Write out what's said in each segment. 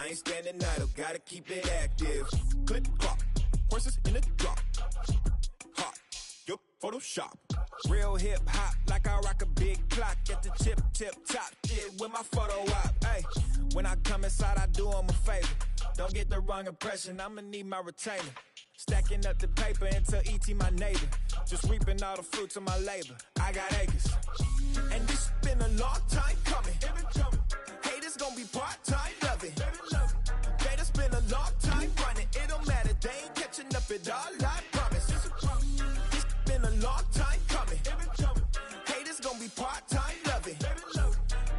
I ain't standing idle, gotta keep it active. Click clock, horses in the drop. Hot, yo, Photoshop. Real hip hop, like I rock a big clock at the tip top. Yeah, with my photo op. Hey, when I come inside, I do 'em a favor. Don't get the wrong impression, I'ma need my retainer. Stacking up the paper until ET my neighbor. Just reaping all the fruits of my labor. I got acres. And this been a long time coming. Haters gonna be part-time loving. Haters been a long time running. It don't matter, they ain't catching up at all, I promise. This been a long time coming. Haters gonna be part-time loving.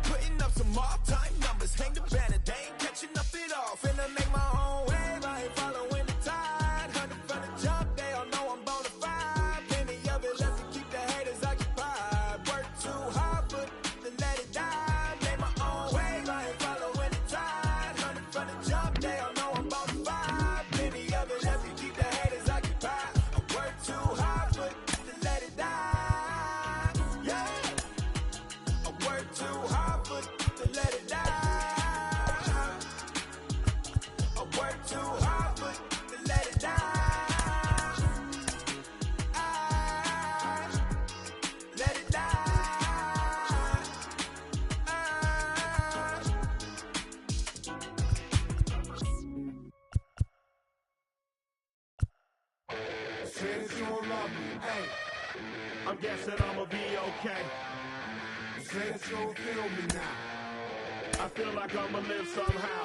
Putting up some all-time numbers. Hang the banner, they ain't catching up at all. Finna make my own wave, I ain't following the tide. 100 from the jump, they all know I'm bona fide. Plenty of it left to keep the haters occupied. Work too hard, but to let it die. Make my own wave, I ain't following the tide. 100 from the jump, they all know I'm bona fide. Plenty of it left to keep the haters occupied. I work too hard, but to let it die. Yeah, I work too hard, but to let it die. I work too hard, but to let it die. Let it die. Says you don't love me, hey. I'm guessing I'ma be okay. Says you don't feel me now. I feel like I'ma live somehow.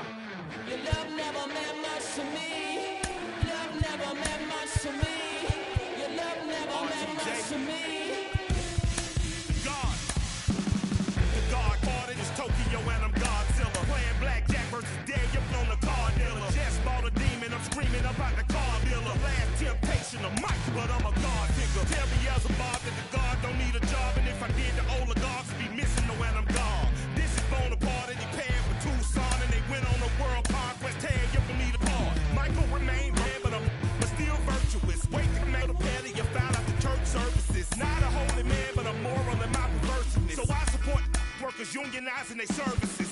Your love never meant much to me. Love never meant much to me. Your love never meant much to me. God. The God parted is Tokyo and I'm Godzilla. Playing blackjack versus Daniel on the car dealer. Just bought a demon, I'm screaming about the car dealer. Last temptation of Mike, but I'm a God picker. Tell me as a Bob that the God don't need a job. And if I did, the oligarchs would be missing the when I'm gone. This is Bonaparte and he paired with Tucson. And they went on a world conquest. Tag you for me to part. Michael remained red, but I'm still virtuous. Wait to come out of petty, you found out the church services. Not a holy man, but I'm moral in my perverseness. So I support workers unionizing their services.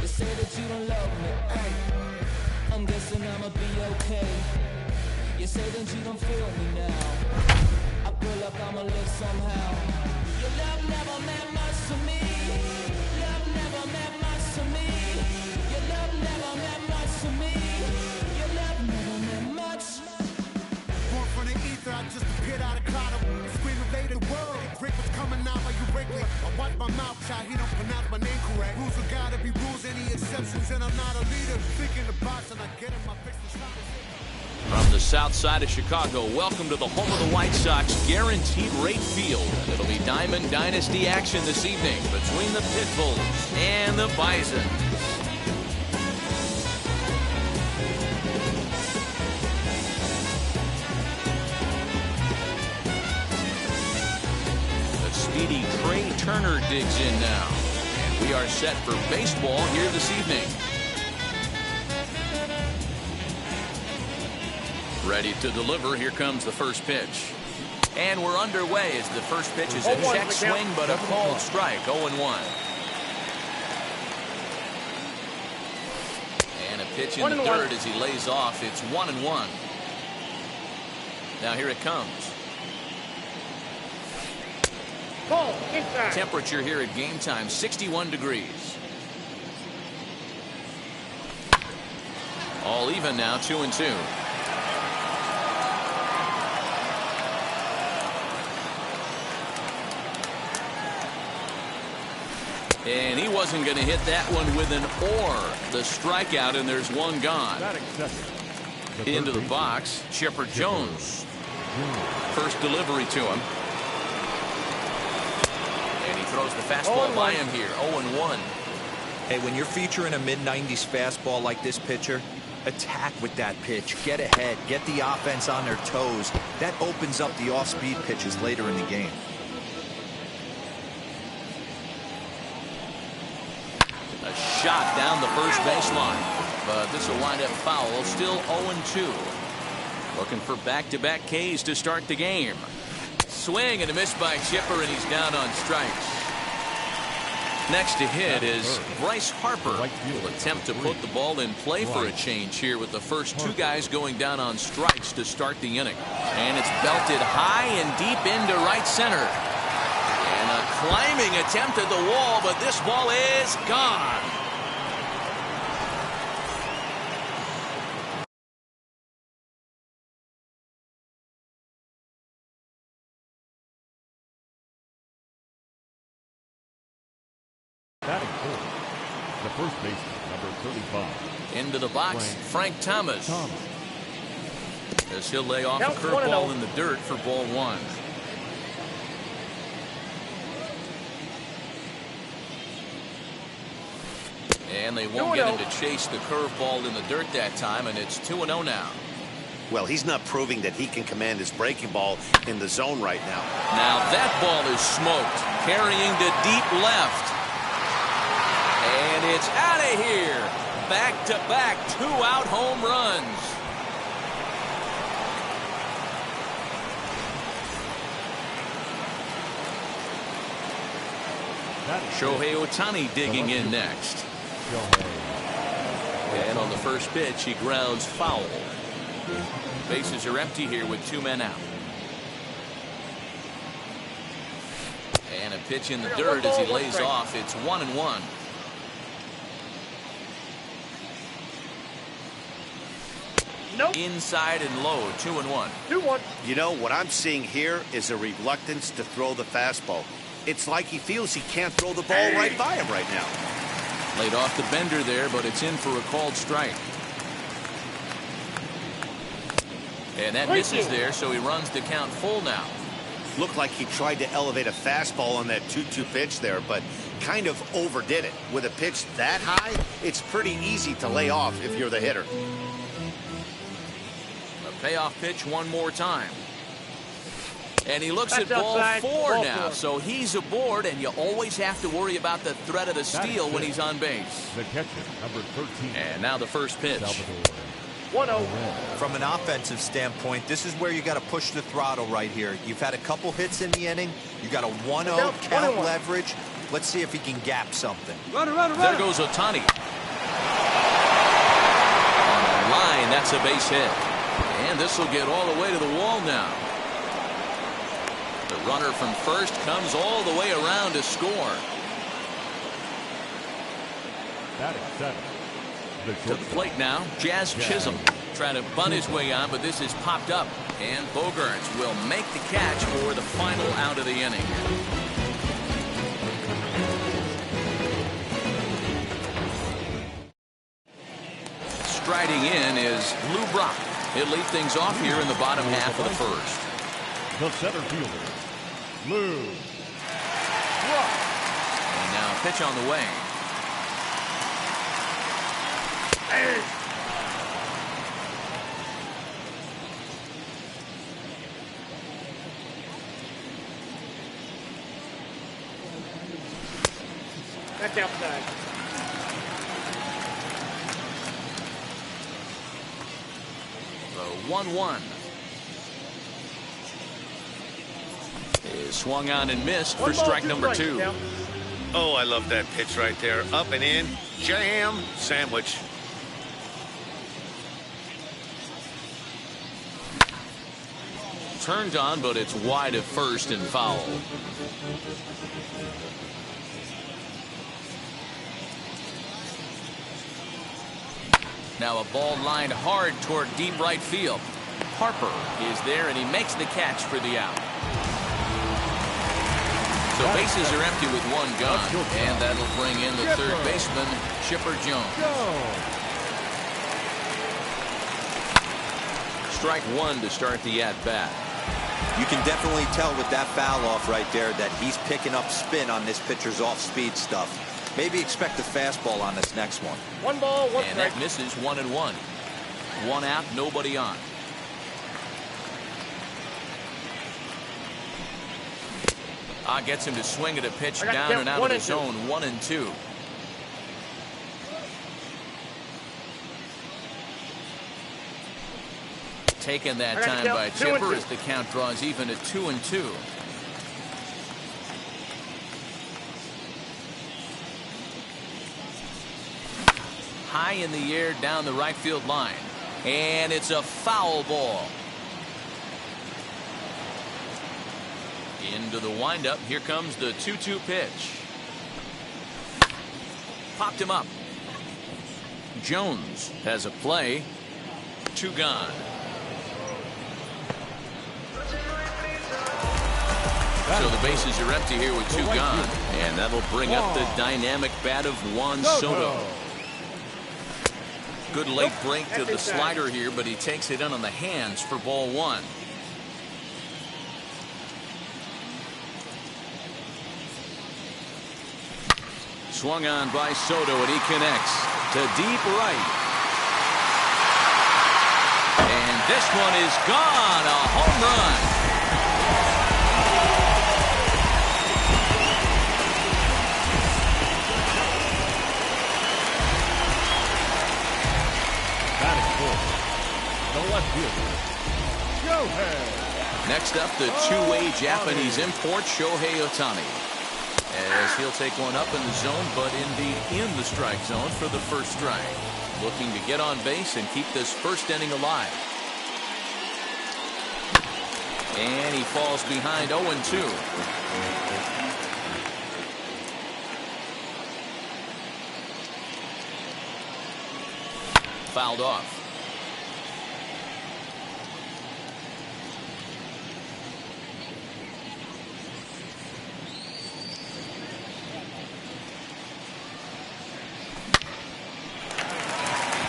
You say that you don't love me. Hey, I'm guessing I'ma be okay. You say that you don't feel me now. I feel like I'ma live somehow. Your love never meant much to me. Love never meant much to me. Your love never meant much to me. Your love never meant much. Born from the ether, I just appeared out of cloud. Scream invaded the world. Rick was coming out like you Wrigley. I watch my mouth shot, he don't pronounce my name correct. Rules are gotta be rules, any exceptions, and I'm not a leader. Thinking the box and I get in my fix and stop it. From the south side of Chicago, welcome to the home of the White Sox, Guaranteed Rate Field. And it'll be Diamond Dynasty action this evening between the Pitbulls and the Bison. The speedy Trey Turner digs in now. And we are set for baseball here this evening. Ready to deliver. Here comes the first pitch. And we're underway as the first pitch is a check swing, but a called strike. 0-1. And a pitch in the third as he lays off. It's 1-1. Now here it comes. Temperature here at game time, 61 degrees. All even now, 2-2. And he wasn't going to hit that one with an or. The strikeout, and there's one gone. Into the box, Chipper Jones. First delivery to him. And he throws the fastball by him here, 0-1. Hey, when you're featuring a mid-90s fastball like this pitcher, attack with that pitch. Get ahead. Get the offense on their toes. That opens up the off-speed pitches later in the game. A shot down the first baseline, but this will wind up foul. Still 0-2. Looking for back-to-back Ks to start the game. Swing and a miss by Chipper, and he's down on strikes. Next to hit is Bryce Harper. Will attempt to put the ball in play for a change here with the first two guys going down on strikes to start the inning. And it's belted high and deep into right center. And a climbing attempt at the wall, but this ball is gone. Batting fourth, the first baseman, number 35. Into the box, Frank Thomas. As he'll lay off a curveball in the dirt for ball one. And they won't get him to chase the curveball in the dirt that time, and it's 2-0 now. Well, he's not proving that he can command his breaking ball in the zone right now. Now that ball is smoked, carrying to deep left. And it's out of here. Back-to-back two-out home runs. Shohei Ohtani digging in next. And on the first pitch, he grounds foul. Bases are empty here with two men out. And a pitch in the dirt as he lays off. It's 1-1. Nope. Inside and low, 2-1. 2-1. You know, what I'm seeing here is a reluctance to throw the fastball. It's like he feels he can't throw the ball right by him right now. Laid off the bender there, but it's in for a called strike. And that misses there, so he runs the count full now. Looked like he tried to elevate a fastball on that 2-2 pitch there, but kind of overdid it. With a pitch that high, it's pretty easy to lay off if you're the hitter. A payoff pitch one more time. And he looks at ball outside. four Ball now, four. so he's aboard, and you always have to worry about the threat of the steal when he's on base. The catcher, number 13. And now the first pitch. 1-0. From an offensive standpoint, this is where you got to push the throttle right here. You've had a couple hits in the inning. You got a 1-0 count leverage. Let's see if he can gap something. There goes Ohtani. On the line, that's a base hit. And this will get all the way to the wall now. The runner from first comes all the way around to score. Batting seven. To the plate now, Jazz Chisholm trying to bunt his way on, but this is popped up. And Bogaerts will make the catch for the final out of the inning. Striding in is Lou Brock. He'll lead things off here in the bottom half of the first. The center fielder, Lou Brock. And now a pitch on the way. That's outside. The 1-1 is swung on and missed for strike number 2. Oh, I love that pitch right there. Up and in, jam, sandwich. Turned on, but it's wide at first and foul. Now a ball lined hard toward deep right field. Harper is there, and he makes the catch for the out. So bases are empty with one gone, and that'll bring in the third baseman, Chipper Jones. Strike one to start the at-bat. You can definitely tell with that foul off right there that he's picking up spin on this pitcher's off-speed stuff. Maybe expect a fastball on this next one. 1 ball, 1 And strike. that misses 1-1. One out, nobody on. Gets him to swing at a pitch down and out of the zone. 1-2. Taken that time by Chipper as the count draws even at 2-2. high in the air down the right field line. And it's a foul ball. Into the windup. Here comes the 2-2 pitch. Popped him up. Jones has a play. 2 gone. So the bases are empty here with 2 gone. And that'll bring up the dynamic bat of Juan Soto. Good late break to the slider here, but he takes it in on the hands for ball 1. Swung on by Soto, and he connects to deep right. And this one is gone. A home run. The left fielder, Shohei. Next up, the two-way Japanese import, Shohei Ohtani. As he'll take one up in the zone, but indeed in the strike zone for the first strike. Looking to get on base and keep this first inning alive. And he falls behind 0-2. Fouled off.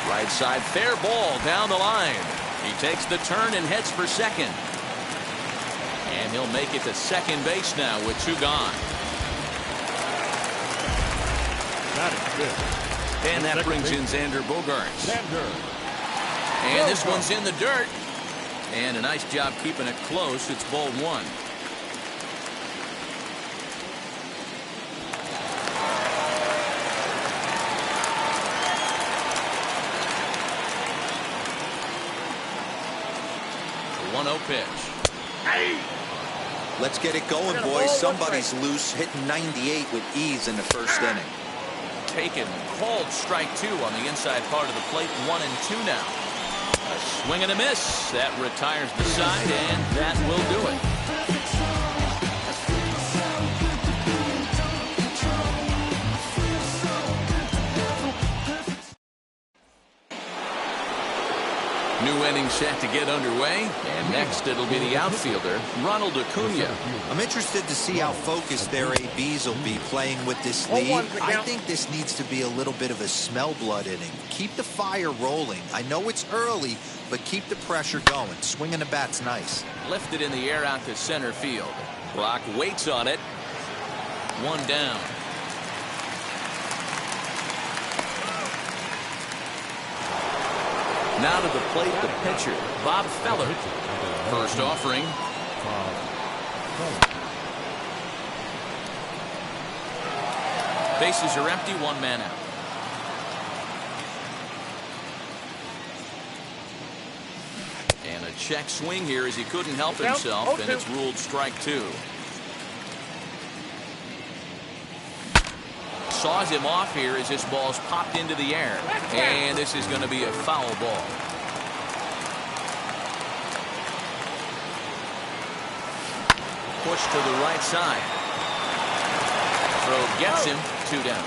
Right side, fair ball down the line. He takes the turn and heads for second. And he'll make it to second base now with 2 gone. That is good. And that brings in Xander Bogaerts. And this one's in the dirt. And a nice job keeping it close. It's ball 1. The 1-0 pitch. Let's get it going, boys. Somebody's loose, hitting 98 with ease in the first inning. Taken, called strike 2 on the inside part of the plate. 1-2 now. A swing and a miss. That retires the side, and that will do it. New inning set to get underway, and next it'll be the outfielder, Ronald Acuna. I'm interested to see how focused their ABs will be playing with this lead. I think this needs to be a little bit of a smell blood inning. Keep the fire rolling. I know it's early, but keep the pressure going. Swinging the bat's nice. Lifted in the air out to center field. Brock waits on it. 1 down. Now to the plate, the pitcher, Bob Feller. First offering. Bases are empty, 1 man out. And a check swing here as he couldn't help himself, and it's ruled strike 2. Saws him off here as this ball's popped into the air. And this is going to be a foul ball. Push to the right side. Throw gets him. 2 down.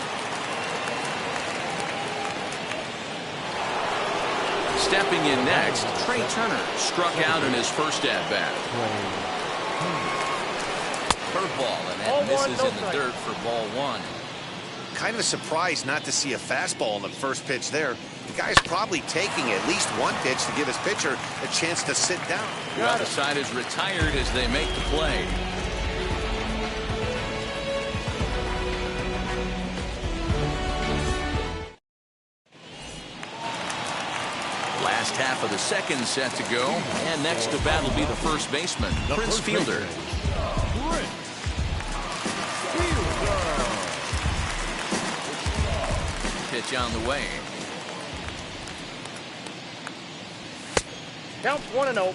Stepping in next, Trey Turner struck out in his first at-bat. Curveball, and that misses in the dirt for ball 1. Kind of surprised not to see a fastball in the first pitch there. The guy's probably taking at least 1 pitch to give his pitcher a chance to sit down. The other side is retired as they make the play. Last half of the second set to go, and next to bat will be the first baseman, Prince Fielder. Pitch on the way. Counts 1-0.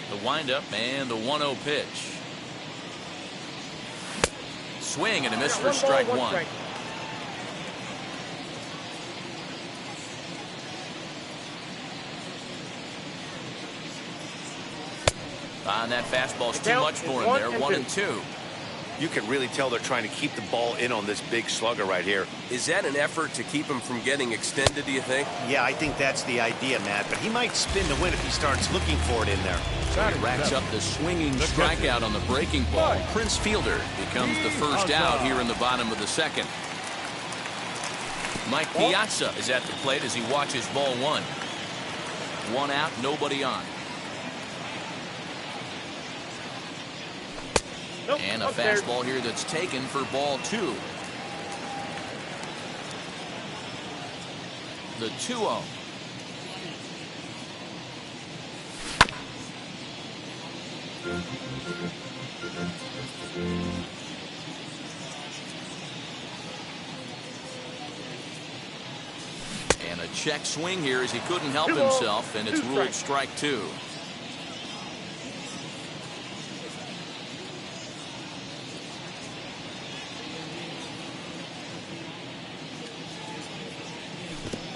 The windup and the 1-0 pitch. swing and a miss for strike one. And that fastball's too much for him there. 1-2. You can really tell they're trying to keep the ball in on this big slugger right here. Is that an effort to keep him from getting extended, do you think? Yeah, I think that's the idea, Matt. But he might spin to win if he starts looking for it in there. So he racks up the swinging strikeout on the breaking ball. Prince Fielder becomes the first out here in the bottom of the second. Mike Piazza is at the plate as he watches ball one. 1 out, nobody on. And a fastball here that's taken for ball 2. The 2-0. And a check swing here as he couldn't help himself, and it's ruled strike 2.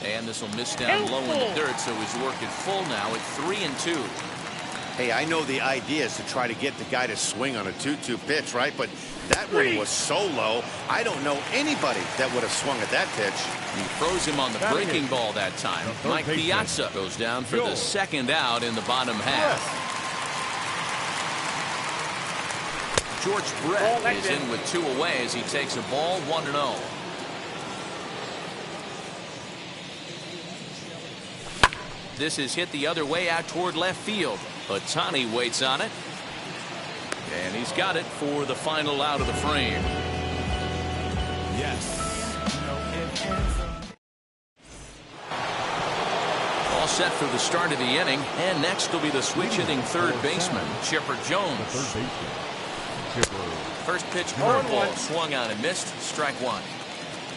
And this will miss down low in the dirt, so he's working full now at 3-2. Hey, I know the idea is to try to get the guy to swing on a 2-2 pitch, right? But that one was so low, I don't know anybody that would have swung at that pitch. He throws him on the breaking ball that time. Mike Piazza goes down for the second out in the bottom half. George Brett is in with 2 away as he takes a ball 1-0. This is hit the other way out toward left field. Ohtani waits on it. And he's got it for the final out of the frame. Yes. All set for the start of the inning. And next will be the switch hitting third baseman, Chipper Jones. First pitch curveball swung on and missed. Strike 1.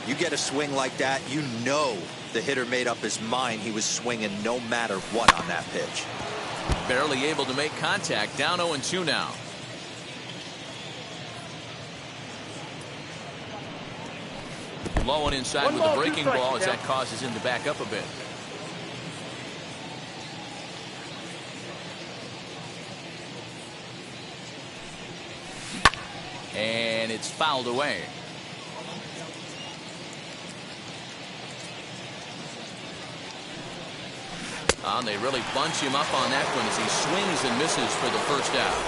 You get a swing like that, you know the hitter made up his mind he was swinging no matter what on that pitch. Barely able to make contact. Down 0-2 now. Low and inside with the breaking ball as that causes him to back up a bit. And it's fouled away. And they really bunch him up on that one as he swings and misses for the first out.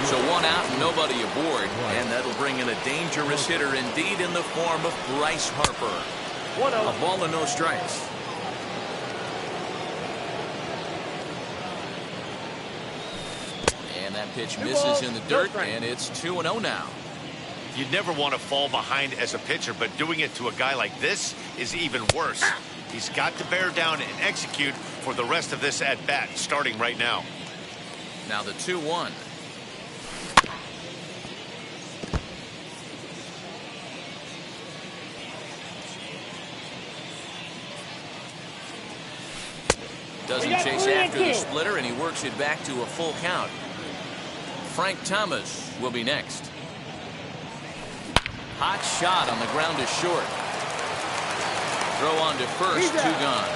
So 1 out and nobody aboard, and that'll bring in a dangerous hitter indeed in the form of Bryce Harper. A ball and no strikes. And that pitch misses in the dirt, and it's 2-0 now. You'd never want to fall behind as a pitcher, but doing it to a guy like this is even worse. He's got to bear down and execute for the rest of this at-bat, starting right now. Now the 2-1. Doesn't chase after the splitter, and he works it back to a full count. Frank Thomas will be next. Hot shot on the ground to short. Throw on to first, 2 gone.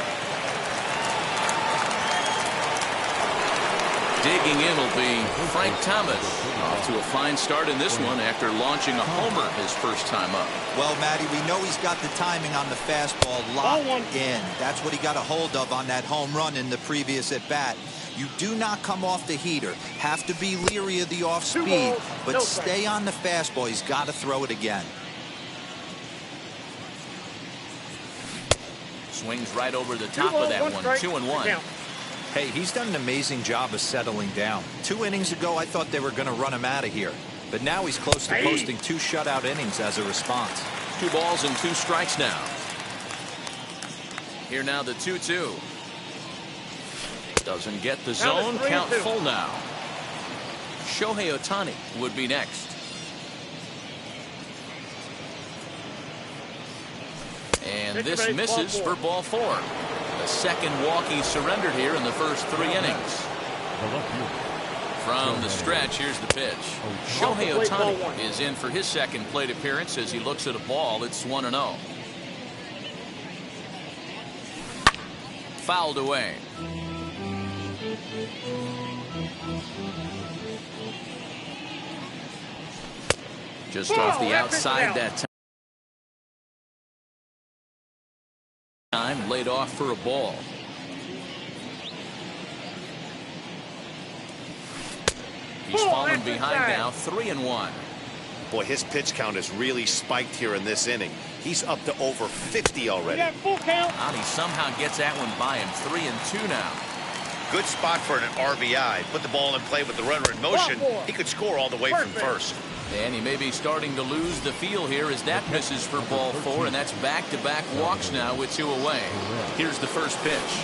Digging in will be Frank Thomas. Off to a fine start in this one after launching a homer his first time up. Well, Matty, we know he's got the timing on the fastball locked in. That's what he got a hold of on that home run in the previous at-bat. You do not come off the heater. Have to be leery of the off-speed, but stay on the fastball. He's got to throw it again. Swings right over the top of that one. 2-1. Hey, he's done an amazing job of settling down. 2 innings ago, I thought they were going to run him out of here. But now he's close to posting 2 shutout innings as a response. 2 balls and 2 strikes now. Here now the 2-2. Doesn't get the zone. Count full now. Shohei Ohtani would be next. And this misses for ball 4. The second walk he surrendered here in the first 3 innings. From the stretch, here's the pitch. Shohei Ohtani is in for his second plate appearance as he looks at a ball. It's 1-0. Fouled away. Just off the outside that time, laid off for a ball. He's fallen behind now, 3-1. Boy, his pitch count has really spiked here in this inning. He's up to over 50 already. Full count. And he somehow gets that one by him. 3-2 now. Good spot for an RBI. Put the ball in play with the runner in motion. He could score all the way from first. And he may be starting to lose the feel here as that misses for ball 4, and that's back-to-back walks now with 2 away. Here's the first pitch.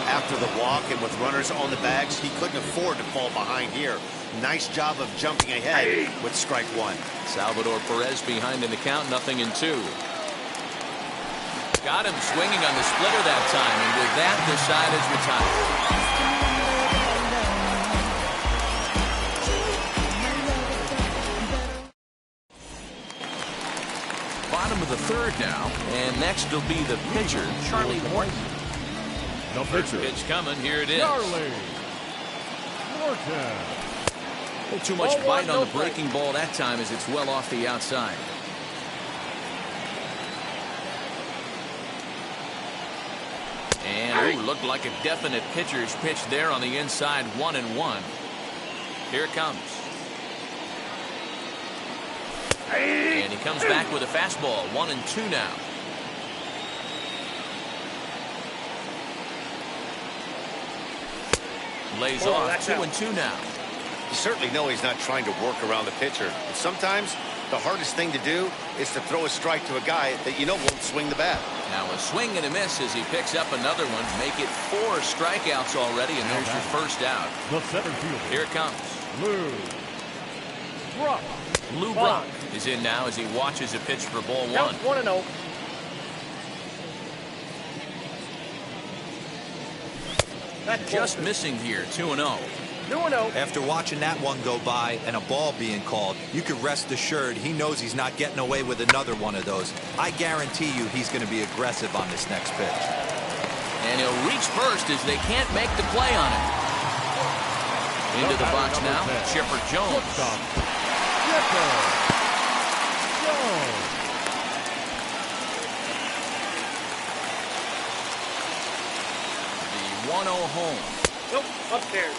After the walk and with runners on the bags, he couldn't afford to fall behind here. Nice job of jumping ahead with strike 1. Salvador Perez behind in the count, 0-2. Got him swinging on the splitter that time, and with that, the side is retired. Bottom of the third now, and next will be the pitcher, Charlie Morton. No First pitcher. pitch coming, here it is. Charlie Morton. Too much bite on the breaking ball that time as it's well off the outside. And looked like a definite pitcher's pitch there on the inside, 1-1. Here it comes. And he comes back with a fastball, 1-2 now. Lays off, 2-2 now. You certainly know he's not trying to work around the pitcher. But sometimes the hardest thing to do is to throw a strike to a guy that you know won't swing the bat. Now a swing and a miss as he picks up another one. Make it 4 strikeouts already, and there's your first out. The center fielder. Here it comes. Lou Brock is in now as he watches a pitch for ball 1. 1-0. Just missing here, 2-0. 2-0. After watching that one go by and a ball being called, you can rest assured he knows he's not getting away with another one of those. I guarantee you he's going to be aggressive on this next pitch. And he'll reach first as they can't make the play on it. Into the box now, Chipper Jones. Chipper Jones. The 1-0 home. Nope, upstairs.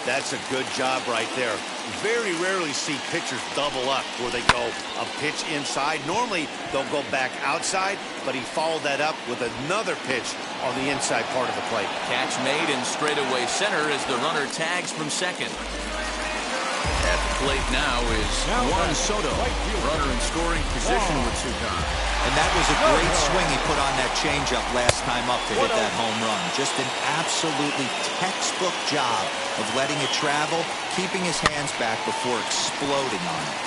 That's a good job right there. Very rarely see pitchers double up where they go a pitch inside. Normally they'll go back outside, but he followed that up with another pitch on the inside part of the plate. Catch made in straightaway center as the runner tags from second. At the plate now is Juan Soto, runner in scoring position with 2 gone. And that was a great swing he put on that changeup last time up to hit that home run. Just an absolutely textbook job of letting it travel, keeping his hands back before exploding on it.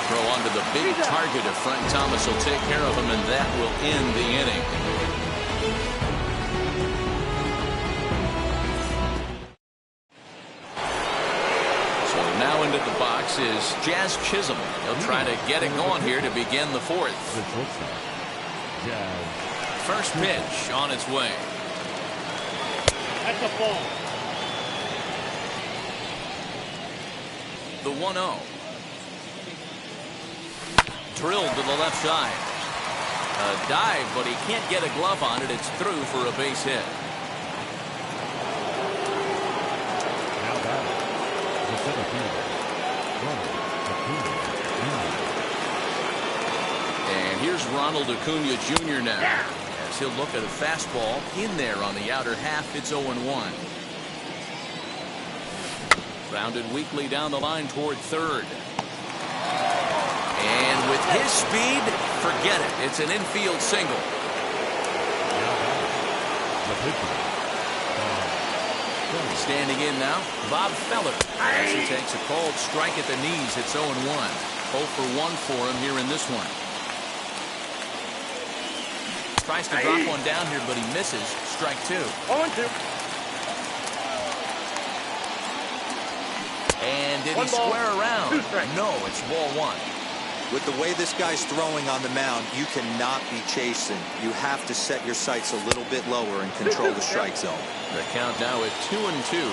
Throw onto the big target of Frank Thomas will take care of him, and that will end the inning. Now into the box is Jazz Chisholm. He'll try to get it going here to begin the 4th. First pitch on its way. That's a ball. The 1-0. Drilled to the left side. A dive, but he can't get a glove on it. It's through for a base hit. And here's Ronald Acuna Jr. now. As he'll look at a fastball in there on the outer half. It's 0-1. Grounded weakly down the line toward third. And with his speed, forget it. It's an infield single. Standing in now, Bob Feller. As he takes a called strike at the knees, it's 0-1. 0 for 1 for him here in this one. Tries to drop one down here, but he misses. Strike 2. 0-2. And did he square around? No, it's ball one. With the way this guy's throwing on the mound, you cannot be chasing. You have to set your sights a little bit lower and control the strike zone. The count now at 2-2.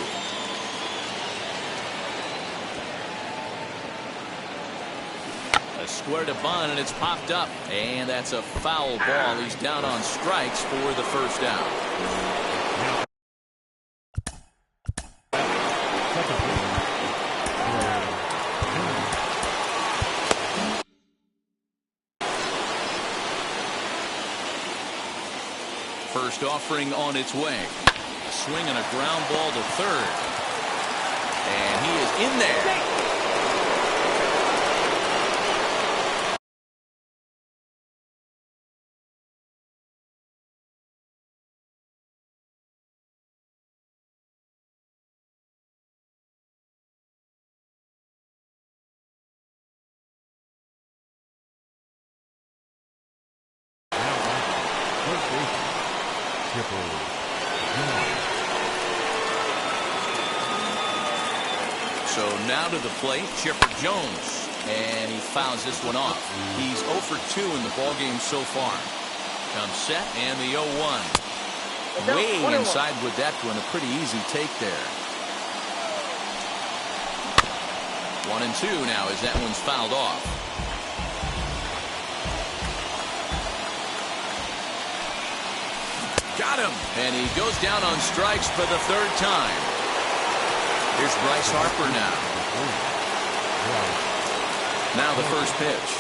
A square to Bond, and it's popped up. And that's a foul ball. He's down on strikes for the first out. First offering on its way. A swing and a ground ball to third. And he is in there. So now to the plate, Chipper Jones, and he fouls this one off. He's 0 for 2 in the ballgame so far. Comes set, and the 0-1. Way inside with that one, a pretty easy take there. 1-2 now as that one's fouled off. Got him, and he goes down on strikes for the third time. Here's Bryce Harper now. Now the first pitch.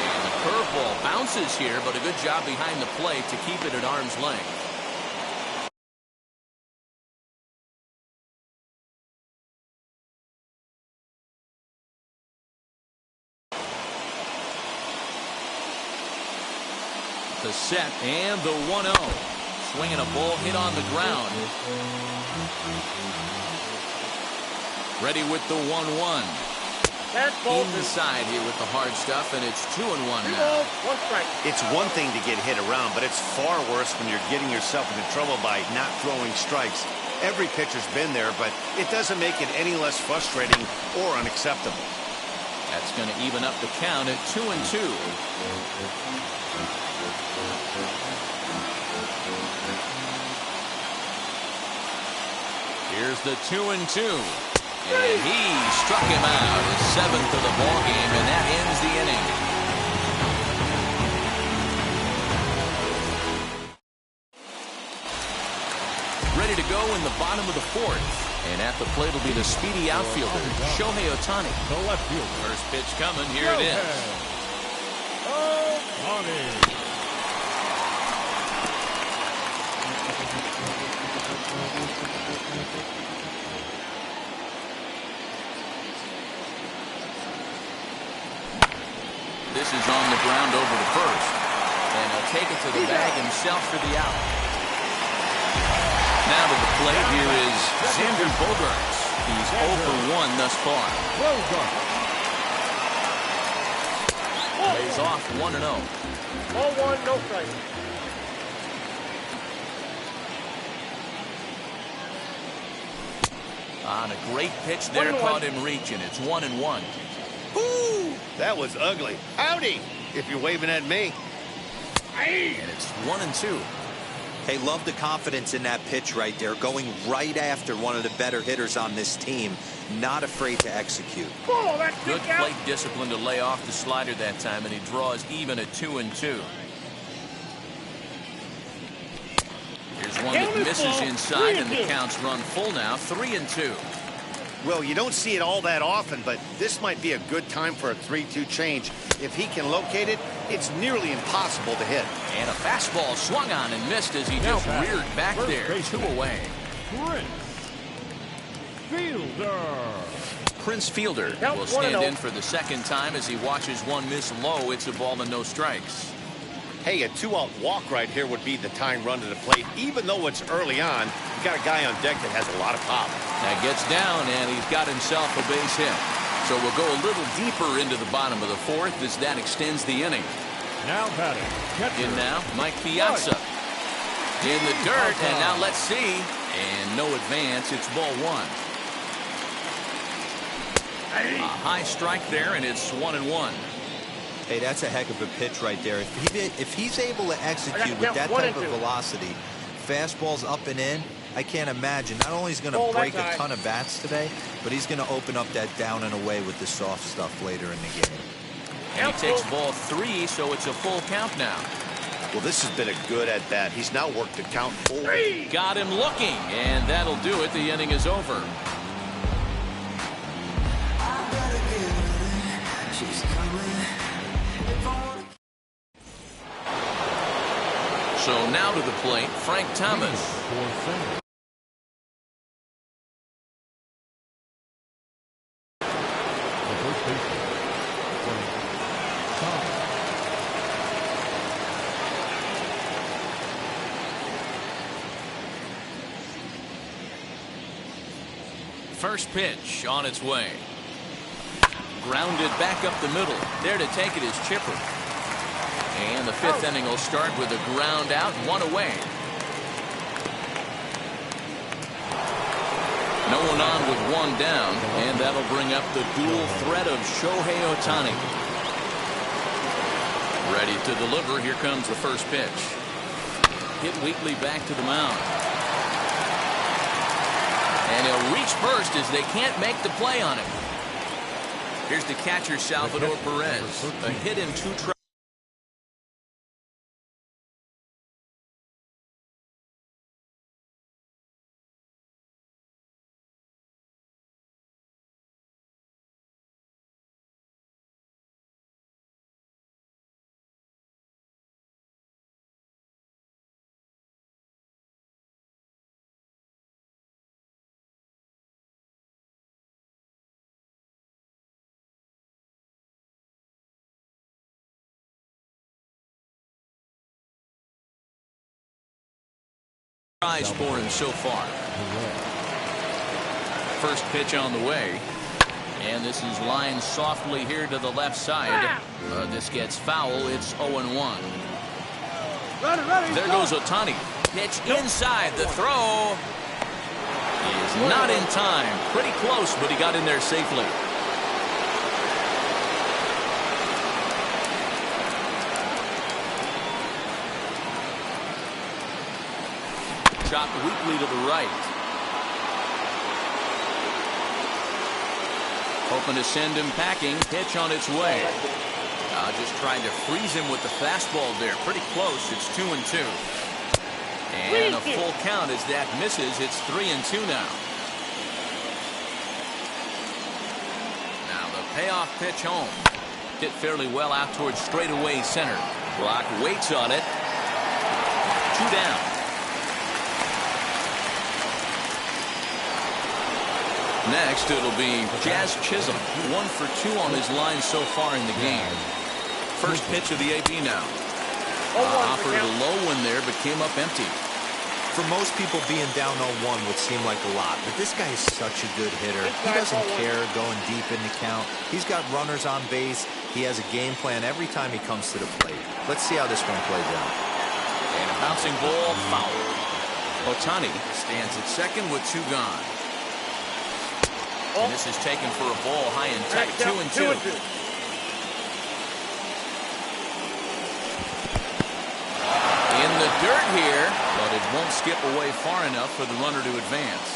And the curveball bounces here, but a good job behind the plate to keep it at arm's length. The set and the 1-0. Swinging a ball hit on the ground. Ready with the 1-1. Inside here with the hard stuff, and it's 2-1 now. It's one thing to get hit around, but it's far worse when you're getting yourself into trouble by not throwing strikes. Every pitcher's been there, but it doesn't make it any less frustrating or unacceptable. That's going to even up the count at 2-2. Here's the 2-2. And he struck him out, his 7th of the ball game, and that ends the inning. Ready to go in the bottom of the 4th. And at the plate will be the speedy outfielder, Shohei Ohtani. The left fielder. First pitch coming. Here it is. Ohtani. This is on the ground over to first. And he'll take it to the bag himself for the out. Now to the plate, here is Xander Bogaerts. He's 0 for 1 thus far. Plays off 1-0. Ball 1, no strike. On a great pitch there, caught him reaching. It's 1-1. Ooh, that was ugly. Howdy, if you're waving at me. And it's 1-2. Hey, love the confidence in that pitch right there. Going right after one of the better hitters on this team. Not afraid to execute. Good plate discipline to lay off the slider that time, and he draws even at 2-2. Here's one that misses inside, and the count's run full now, 3-2. Well, you don't see it all that often, but this might be a good time for a 3-2 change. If he can locate it, it's nearly impossible to hit. And a fastball swung on and missed as he just reared back there. 2 away. Prince Fielder will stand in for the second time as he watches one miss low. It's a ball and no strikes. Hey, a 2-out walk right here would be the time run to the plate. Even though it's early on, you got a guy on deck that has a lot of pop. That gets down, and he's got himself a base hit. So we'll go a little deeper into the bottom of the 4th as that extends the inning. Now batting. In now, Mike Piazza. In the dirt, and now let's see. And no advance. It's ball 1. A high strike there, and it's 1-1. Hey, that's a heck of a pitch right there. If he's able to execute with that type of velocity, fastballs up and in, I can't imagine. Not only is he going to break a ton of bats today, but he's going to open up that down and away with the soft stuff later in the game. And he takes ball 3, so it's a full count now. Well, this has been a good at-bat. He's now worked the count full. Got him looking, and that'll do it. The inning is over. So now to the plate, Frank Thomas. First pitch on its way. Grounded back up the middle. There to take it is Chipper. And the 5th inning will start with a ground out, 1 away. No one on with 1 down, and that'll bring up the dual threat of Shohei Ohtani. Ready to deliver. Here comes the first pitch. Hit weakly back to the mound. And he'll reach first as they can't make the play on him. Here's the catcher, Salvador Perez. A hit in 2 tries. For him so far. First pitch on the way, and this is lined softly here to the left side. This gets foul. It's 0-1. There goes Ohtani. Pitch inside. The throw is not in time. Pretty close, but he got in there safely. Chopped weakly to the right. Hoping to send him packing. Pitch on its way. Just trying to freeze him with the fastball there. Pretty close. It's 2-2. And a full count as that misses. It's 3-2 now. Now the payoff pitch home. Hit fairly well out towards straightaway center. Brock waits on it. 2 down. Next, it'll be Jazz Chisholm. 1 for 2 on his line so far in the game. First pitch of the AB now. Offered a low one there, but came up empty. For most people, being down 0-1 would seem like a lot, but this guy is such a good hitter. He doesn't care going deep in the count. He's got runners on base. He has a game plan every time he comes to the plate. Let's see how this one plays out. And a bouncing ball foul. Ohtani stands at second with 2 gone. And this is taken for a ball high and tight. 2-2. In the dirt here, but it won't skip away far enough for the runner to advance.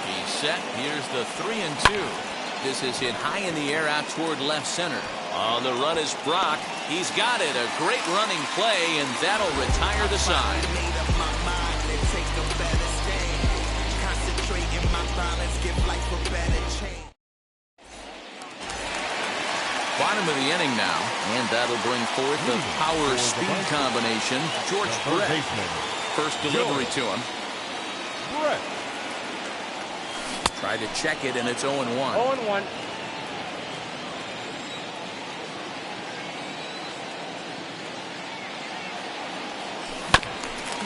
He's set. Here's the 3-2. This is hit high in the air out toward left center. On the run is Brock. He's got it. A great running play, and that'll retire the side. Bottom of the inning now, and that'll bring forth the power-speed combination. George Brett. First delivery to him. Brett. Tried to check it, and it's 0-1. 0-1.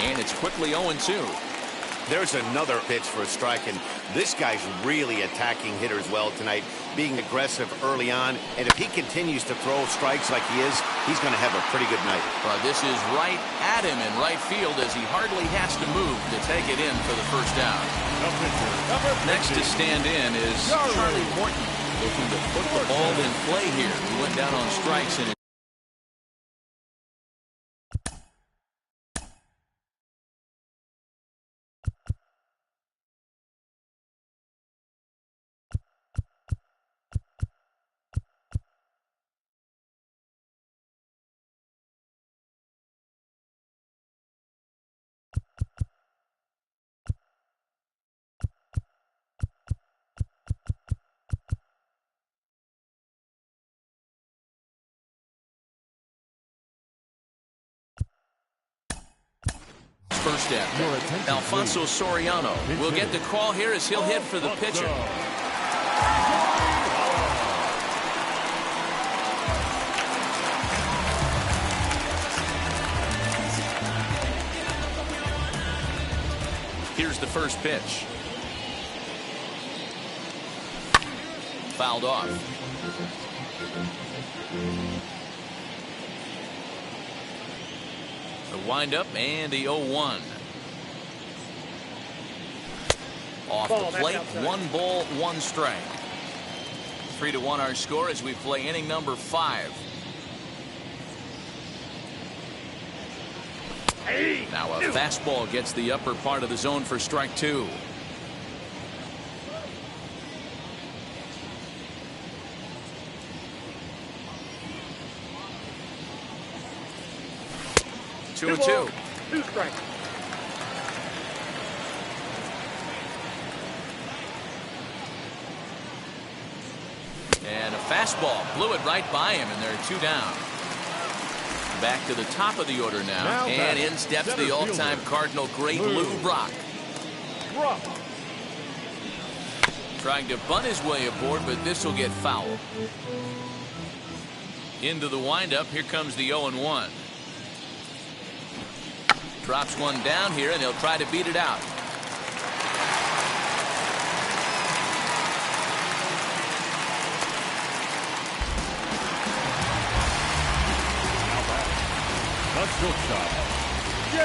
And it's quickly 0-2. There's another pitch for a strike, and this guy's really attacking hitters well tonight, being aggressive early on. And if he continues to throw strikes like he is, he's going to have a pretty good night. Well, this is right at him in right field as he hardly has to move to take it in for the first out. Next to stand in is Charlie Morton, looking to put the ball in play here. He went down on strikes and first at Alfonso Soriano will get the call here as he'll hit for the pitcher. Here's the first pitch. Fouled off. The windup and the 0-1. Off the plate, 1 ball, 1 strike. 3-1 our score as we play inning number 5. Now a fastball gets the upper part of the zone for strike 2. Two and two. 2 strikes. And a fastball blew it right by him, and they're 2 down. Back to the top of the order now and in steps the all-time Cardinal great Lou Brock. Trying to bunt his way aboard, but this will get foul. Into the windup. Here comes the 0-1. Drops one down here, and he'll try to beat it out.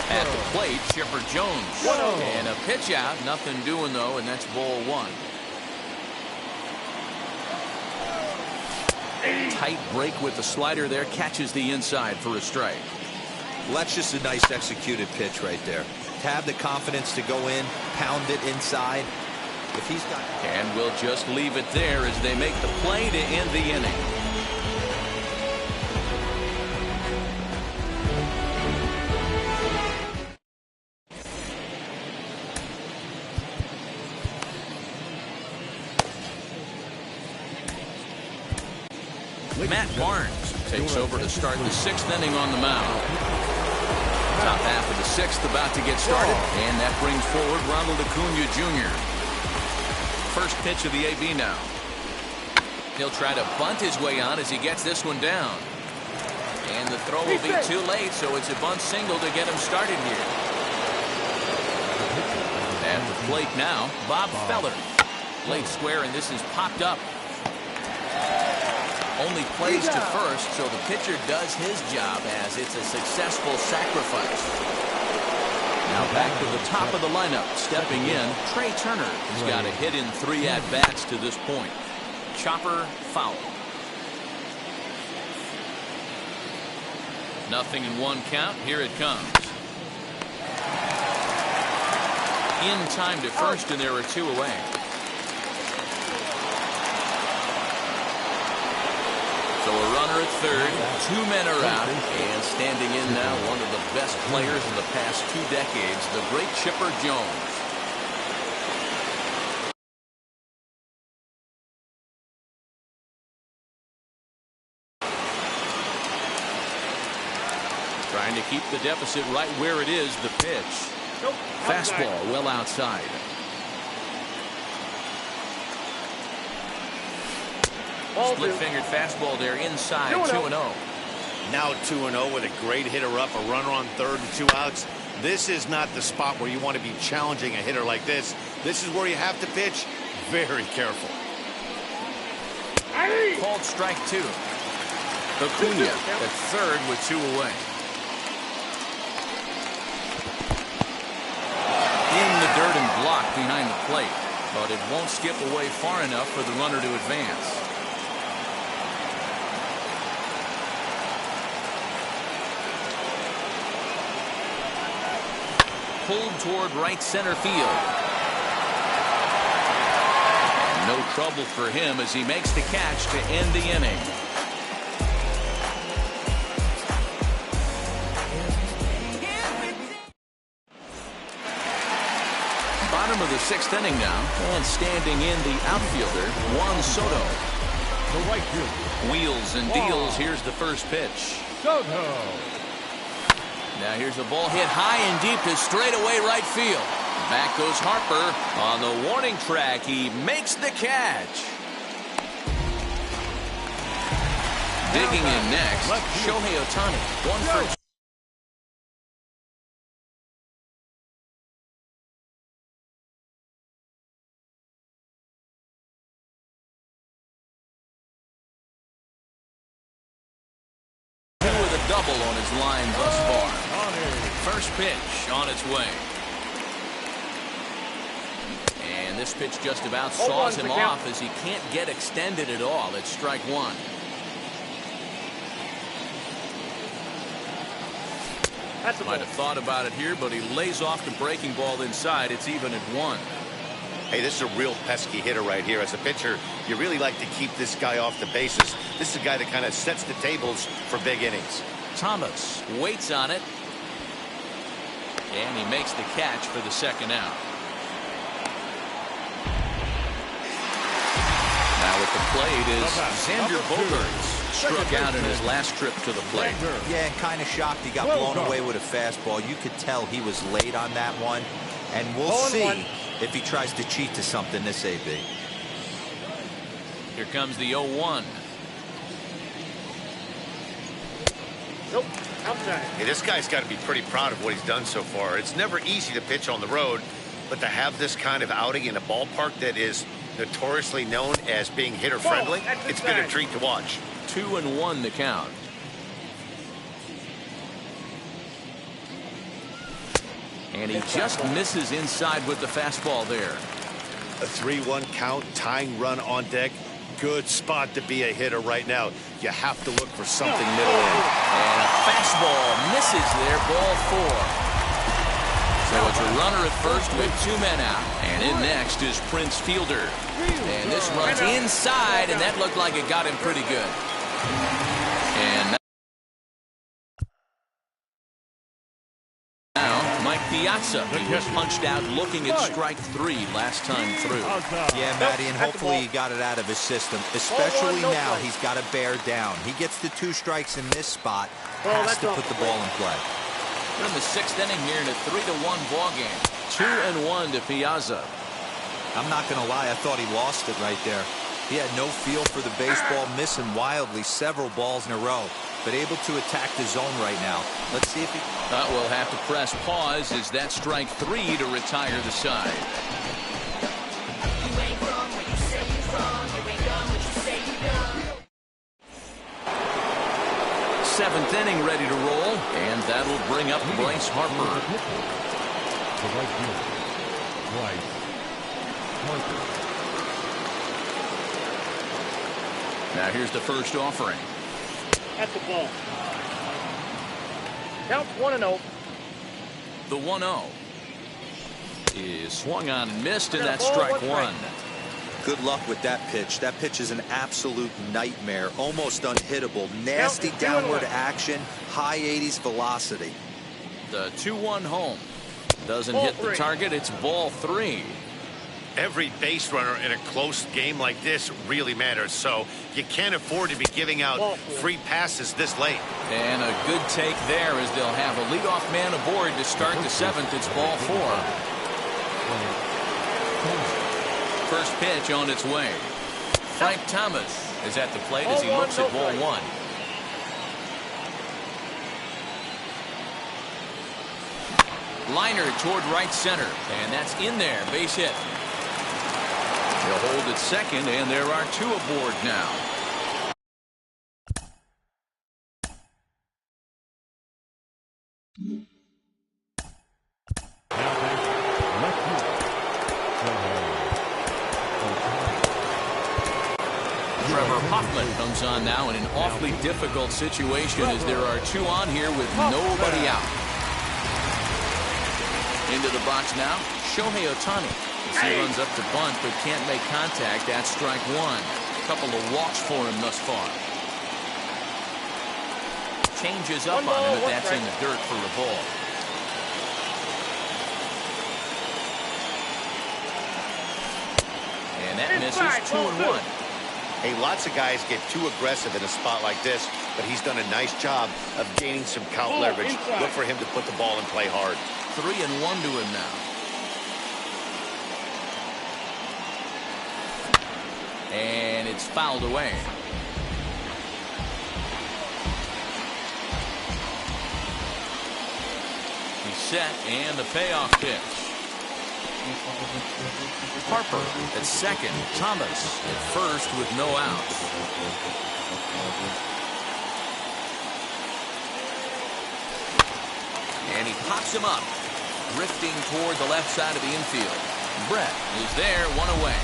At the plate, Chipper Jones. And a pitch out. Nothing doing, though, and that's ball 1. Tight break with the slider there. Catches the inside for a strike. Well, that's just a nice executed pitch right there. To have the confidence to go in, pound it inside. If he's got... And we'll just leave it there as they make the play to end the inning. Matt Barnes takes over to start the 6th inning on the mound. Top half of the 6th about to get started, and that brings forward Ronald Acuna Jr. First pitch of the AB now. He'll try to bunt his way on as he gets this one down. And the throw will be too late, so it's a bunt single to get him started here. At the plate now, Bob Feller. Late square, and this is popped up. Only plays to first, so the pitcher does his job as it's a successful sacrifice. Now back to the top of the lineup. Stepping in, Trey Turner has got a hit in 3 at-bats to this point. Chopper foul. 0-1 count. Here it comes. In time to first, and there are 2 away. So a runner at third, 2 men are out, and standing in now one of the best players in the past 2 decades, the great Chipper Jones. Trying to keep the deficit right where it is, the pitch. Fastball well outside. Split-fingered fastball there inside, 2-0. Now 2-0 with a great hitter up, a runner on third and 2 outs. This is not the spot where you want to be challenging a hitter like this. This is where you have to pitch very careful. Called strike 2. Acuna at third with 2 away. In the dirt and blocked behind the plate, but it won't skip away far enough for the runner to advance. Pulled toward right center field. And no trouble for him as he makes the catch to end the inning. Bottom of the 6th inning now, and standing in the outfielder, Juan Soto. The right fielder. Wheels and deals. Here's the first pitch. Soto. Now here's a ball hit high and deep to straightaway right field. Back goes Harper on the warning track. He makes the catch. Digging in next, Shohei Ohtani. 1 for 2. With a double on his line thus far. First pitch on its way. And this pitch just about saws him off as he can't get extended at all. It's strike 1. Might have thought about it here, but he lays off the breaking ball inside. It's even at 1. Hey, this is a real pesky hitter right here. As a pitcher, you really like to keep this guy off the bases. This is a guy that kind of sets the tables for big innings. Thomas waits on it. And he makes the catch for the second out. Now at the plate is Xander Bogaerts. Struck out in his last trip to the plate. Yeah, and kind of shocked he got blown away with a fastball. You could tell he was late on that one. And we'll see if he tries to cheat to something this AB. Here comes the 0-1. Nope. Outside. Hey, this guy's got to be pretty proud of what he's done so far. It's never easy to pitch on the road, but to have this kind of outing in a ballpark that is notoriously known as being hitter friendly, it's been a treat to watch. 2-1 the count. And he just misses inside with the fastball there. A 3-1 count, tying run on deck. Good spot to be a hitter right now. You have to look for something middle in. And a fastball misses there, ball 4. So it's a runner at first with 2 men out. And in next is Prince Fielder. And this runs inside, and that looked like it got him pretty good. And now Mike Piazza. He was punched out looking at strike 3 last time through. Yeah, Matty, and hopefully he got it out of his system. Especially now, he's got to bear down. He gets the 2 strikes in this spot. Has to put the ball in play. We're in the 6th inning here in a 3-1 ball game. 2-1 to Piazza. I'm not going to lie, I thought he lost it right there. He had no feel for the baseball, missing wildly several balls in a row, but able to attack the zone right now. Let's see if he... We'll have to press pause as that strike 3 to retire the side. You ain't wrong when you say you're wrong. You ain't done what you say you done. 7th inning ready to roll, and that'll bring up Bryce Harper. The right fielder, Bryce Harper. Now here's the first offering. That's the ball. Counts 1-0. The 1-0 is swung on and missed, and that's strike 1. Good luck with that pitch. That pitch is an absolute nightmare, almost unhittable. Nasty downward action, high 80s velocity. The 2-1 home doesn't hit the target. It's ball 3. Every base runner in a close game like this really matters, so you can't afford to be giving out free passes this late. And a good take there as they'll have a leadoff man aboard to start the 7th. It's ball 4. First pitch on its way. Frank Thomas is at the plate as he looks at ball 1. Liner toward right center, and that's in there. Base hit. He'll hold at second, and there are 2 aboard now. Trevor Hoffman comes on now in an awfully difficult situation as there are 2 on here with nobody out. Into the box now, Shohei Ohtani. He runs up to bunt but can't make contact. That's strike 1. A couple of walks for him thus far. Changes up on him, but that's in the dirt for a ball. And that misses 2-1. Hey, lots of guys get too aggressive in a spot like this, but he's done a nice job of gaining some count leverage. Look for him to put the ball in play hard. 3-1 to him now. And it's fouled away. He's set, and the payoff pitch. Harper at second. Thomas at first with no outs. And he pops him up, drifting toward the left side of the infield. Brett is there, 1 away.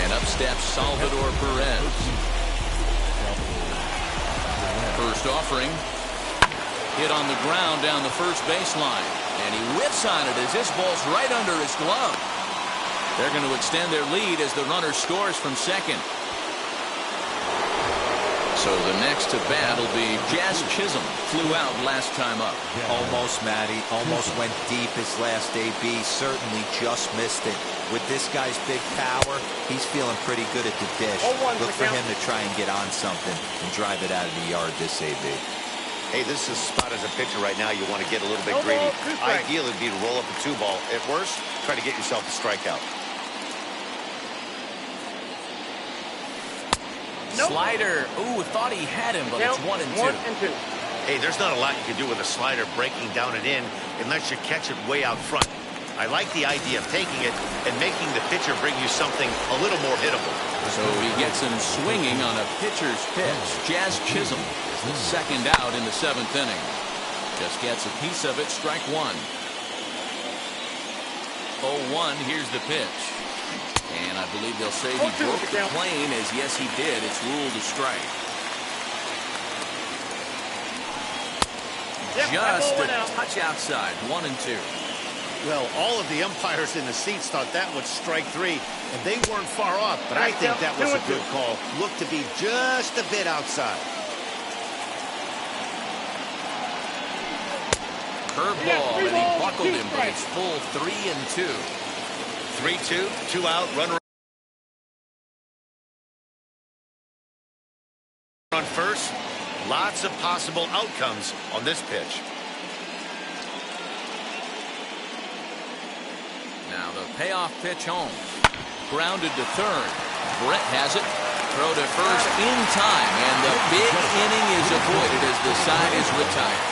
And up steps Salvador Perez. First offering. Hit on the ground down the first baseline. And he whips on it as this ball's right under his glove. They're going to extend their lead as the runner scores from second. So the next to bat will be Jazz Chisholm. Flew out last time up. Almost, Matty. Almost went deep his last AB. Certainly just missed it. With this guy's big power, he's feeling pretty good at the dish. Look for him to try and get on something and drive it out of the yard this AB. Hey, this is a spot as a pitcher right now. You want to get a little bit greedy. Ideal would be to roll up a 2-ball. At worst, try to get yourself a strikeout. Slider. Ooh, thought he had him, but it's 1-2. Hey, there's not a lot you can do with a slider breaking down and in unless you catch it way out front. I like the idea of taking it and making the pitcher bring you something a little more hittable. So he gets him swinging on a pitcher's pitch. Jazz Chisholm is the second out in the 7th inning. Just gets a piece of it, strike 1. 0-1, here's the pitch. And I believe they'll say he broke the plane, as yes he did. It's ruled a strike. Just a touch outside, 1-2. Well, all of the umpires in the seats thought that was strike 3, and they weren't far off, but I think that was a good call. Looked to be just a bit outside. Curveball, and he buckled him, but it's full 3-2. 3-2, 2 out, runner on first. Lots of possible outcomes on this pitch. Now the payoff pitch home. Grounded to third. Brett has it. Throw to first in time, and the big inning is avoided as the side is retired.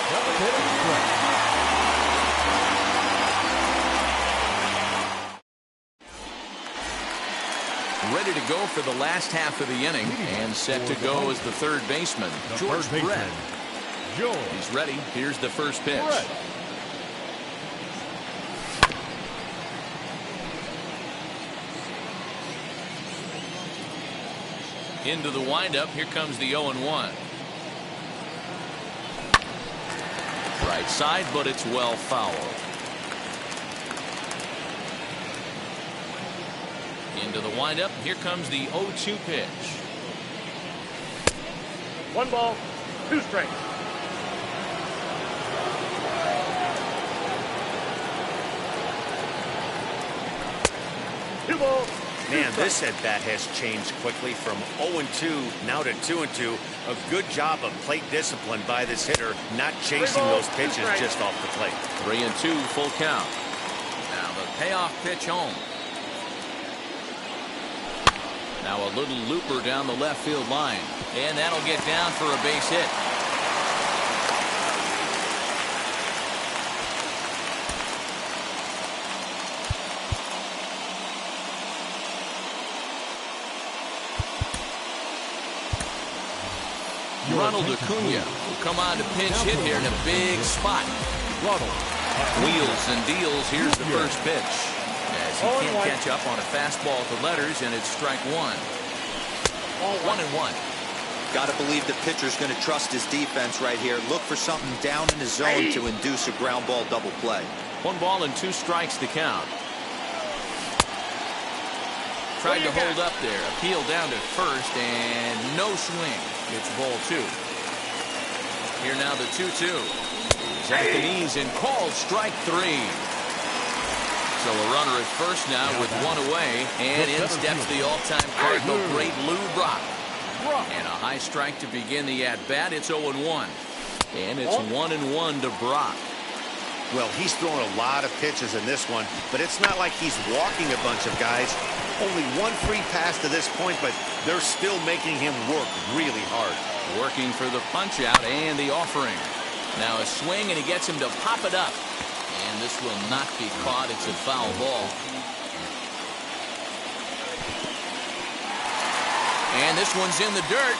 Ready to go for the last half of the inning, and set to go as the third baseman, George Brett. He's ready. Here's the first pitch. Into the windup. Here comes the 0-1. Right side, but it's well fouled. Into the windup. Here comes the 0-2 pitch. 1 ball, 2 strikes. Man, this at-bat has changed quickly from 0-2 now to 2-2. A good job of plate discipline by this hitter, not chasing those pitches just off the plate. 3-2, full count. Now the payoff pitch home. Now a little looper down the left field line, and that'll get down for a base hit. Ronald Acuna will come on to pinch hit here in a big spot. Wheels and deals. Here's the first pitch. As he can't catch up on a fastball to letters, and it's strike one. 1-1. Got to believe the pitcher's going to trust his defense right here. Look for something down in the zone to induce a ground ball double play. 1 ball and 2 strikes to count. Tried to hold up there. Appeal down to first, and no swing. It's ball 2. Here now the 2-2. He's at the knees and called strike 3. So a runner at first now with 1 away, and in steps the all-time Cardinal great Lou Brock. And a high strike to begin the at-bat. It's 0-1. And it's 1-1 to Brock. Well, he's throwing a lot of pitches in this one, but it's not like he's walking a bunch of guys. Only 1 free pass to this point, but they're still making him work really hard. Working for the punch-out and the offering. Now a swing, and he gets him to pop it up. And this will not be caught. It's a foul ball. And this one's in the dirt,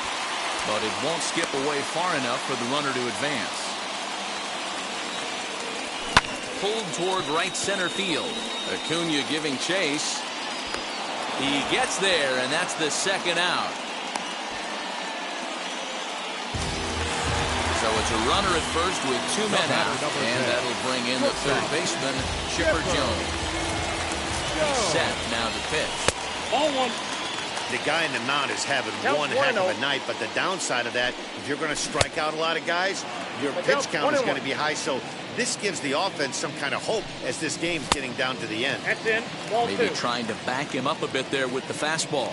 but it won't skip away far enough for the runner to advance. Pulled toward right center field. Acuna giving chase. He gets there, and that's the second out. So it's a runner at first with 2 men out, and that'll bring in the third baseman, Chipper Jones. He's set now to pitch. Ball 1. The guy in the mound is having one heck of a night, but the downside of that, if you're going to strike out a lot of guys, your pitch count is going to be high. So this gives the offense some kind of hope as this game's getting down to the end. That's in. Ball 2. Maybe trying to back him up a bit there with the fastball.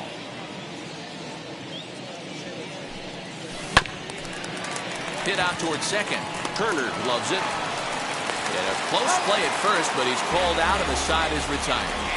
Hit out towards second. Turner loves it. And a close play at first, but he's called out and the side is retired.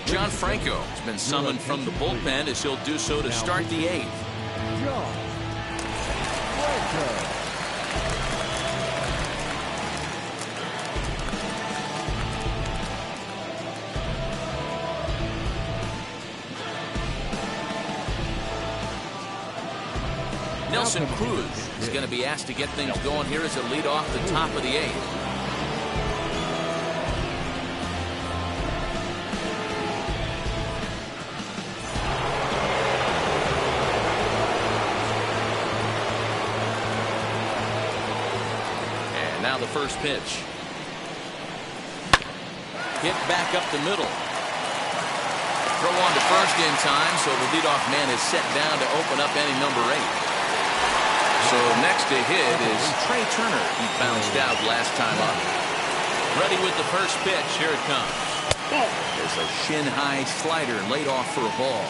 John Franco has been summoned from the bullpen as he'll do so to start the 8th. John Franco. Nelson Cruz is going to be asked to get things going here as a lead off the top of the 8th. Now the first pitch. Hit back up the middle. Throw on to first in time, so the leadoff man is set down to open up inning number 8. So next to hit is Trey Turner. He bounced out last time up. Ready with the first pitch. Here it comes. There's a shin-high slider laid off for a ball.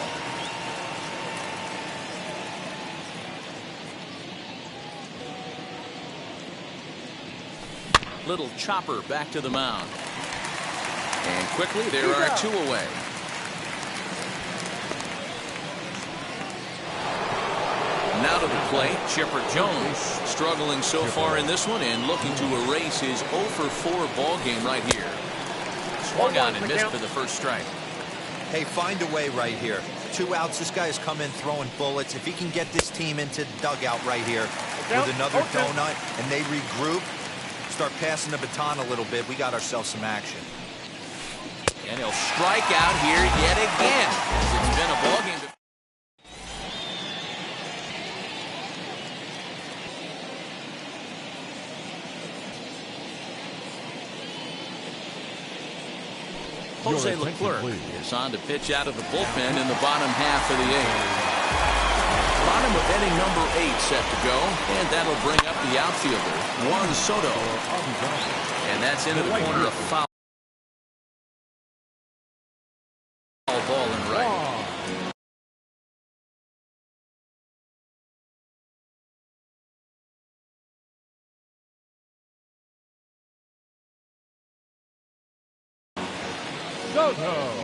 Little chopper back to the mound. And quickly there are 2 away. Now to the plate, Chipper Jones, struggling so far in this one and looking to erase his 0-for-4 ball game right here. Swung on and missed for the first strike. Hey, find a way right here. 2 outs. This guy has come in throwing bullets. If he can get this team into the dugout right here with another donut and they regroup, start passing the baton a little bit, we got ourselves some action. And he'll strike out here yet again. It's been a ball game. Jose Leclerc is on to pitch out of the bullpen in the bottom half of the 8th. Bottom of inning number 8 set to go, and that'll bring up the outfielder, Juan Soto. And that's into the corner of foul ball and right. Soto.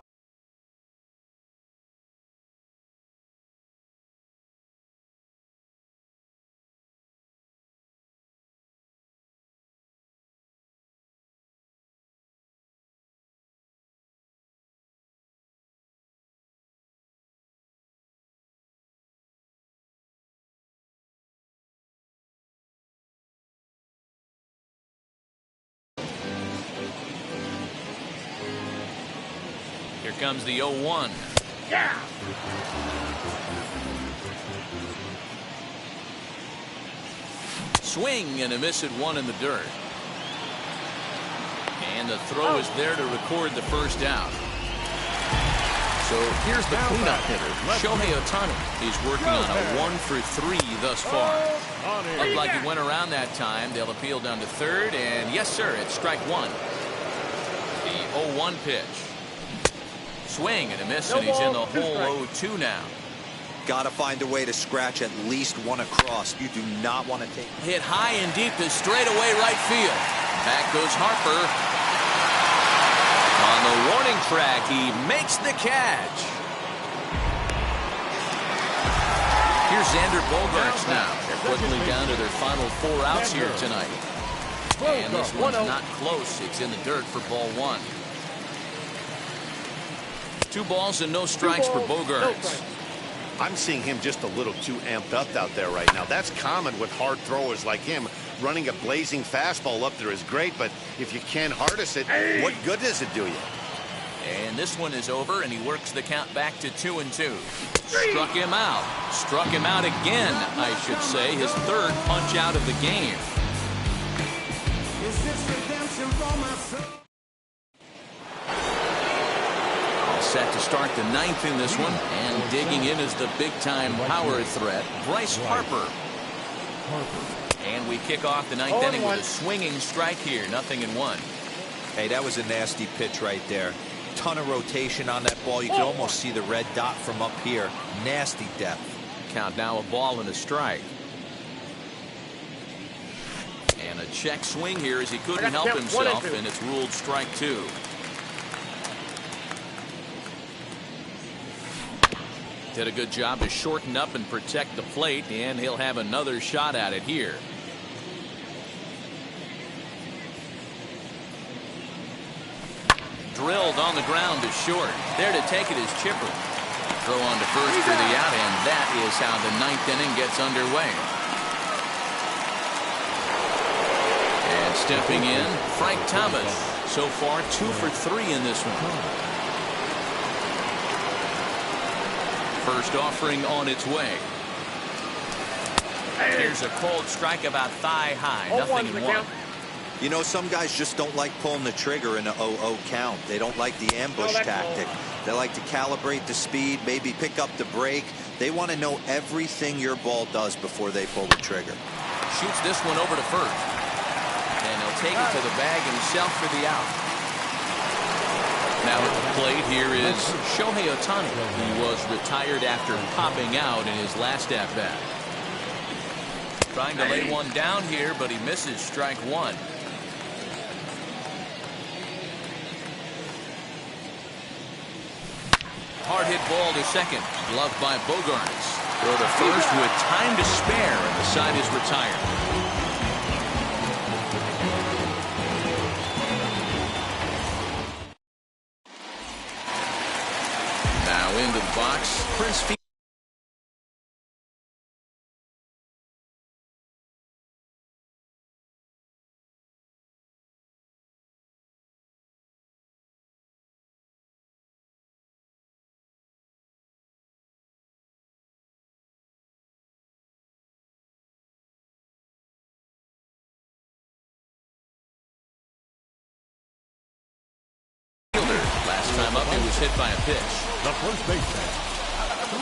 Here comes the 0-1. Yeah. Swing and a miss at one in the dirt. And the throw is there to record the first out. So here's the cleanup hitter, Shohei Ohtani. He's working on a 1 for 3 thus far. Looked like he went around that time. They'll appeal down to third, and yes, sir, it's strike one. The 0-1 pitch. Swing and a miss, and he's in the hole 0-2 now. Got to find a way to scratch at least one across. You do not want to take. Hit high and deep to straightaway right field. Back goes Harper. On the warning track, he makes the catch. Here's Xander Bogaerts now. They're quickly down to their final 4 outs here tonight. And this one's not close. It's in the dirt for ball 1. 2 balls and no strikes for Bogaerts. I'm seeing him just a little too amped up out there right now. That's common with hard throwers like him. Running a blazing fastball up there is great, but if you can't harness it, what good does it do you? And this one is over, and he works the count back to 2-2. Struck him out. Struck him out again, I should say. His 3rd punch out of the game. Set to start the 9th in this one, and digging in is the big-time power threat, Bryce Harper. And we kick off the 9th inning with a swinging strike here, 0-1. Hey, that was a nasty pitch right there. Ton of rotation on that ball. You can almost see the red dot from up here. Nasty depth. Count now a ball and a strike. And a check swing here as he couldn't help himself, and it's ruled strike 2. Did a good job to shorten up and protect the plate, and he'll have another shot at it here. Drilled on the ground to short. There to take it is Chipper. Throw on to first for the out, and that is how the 9th inning gets underway. And stepping in, Frank Thomas. So far 2 for 3 in this one. First offering on its way. Here's a cold strike about thigh high. 0-1. You know, some guys just don't like pulling the trigger in a 0-0 count. They don't like the ambush tactic. They like to calibrate the speed, maybe pick up the brake. They want to know everything your ball does before they pull the trigger. Shoots this one over to first. And he'll take it to the bag himself for the out. Now at the plate here is Shohei Ohtani. He was retired after popping out in his last at-bat. Trying to lay one down here, but he misses strike 1. Hard hit ball to second. Gloved by Bogaerts. Throw to first with time to spare, and the side is retired. Into the box, Prince Fielder. Last time up, he was hit by a pitch. The first baseman,